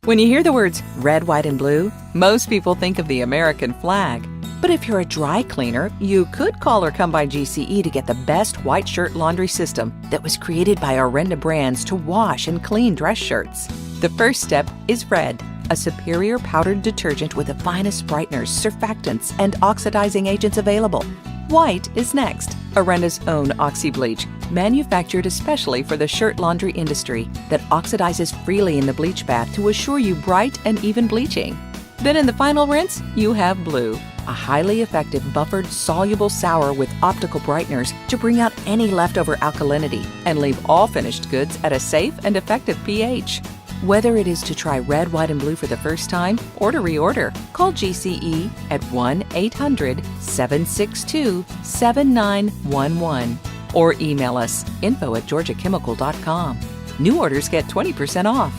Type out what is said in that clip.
When you hear the words red, white, and blue, most people think of the American flag. But if you're a dry cleaner, you could call or come by GCE to get the best white shirt laundry system that was created by Orenda Brands to wash and clean dress shirts. The first step is red, a superior powdered detergent with the finest brighteners, surfactants, and oxidizing agents available. White is next, Orenda's own Oxy Bleach, manufactured especially for the shirt laundry industry that oxidizes freely in the bleach bath to assure you bright and even bleaching. Then in the final rinse, you have blue, a highly effective buffered soluble sour with optical brighteners to bring out any leftover alkalinity and leave all finished goods at a safe and effective pH. Whether it is to try red, white, and blue for the first time or to reorder, call GCE at 1-800-762-7911 or email us info@georgiachemical.com. New orders get 20% off.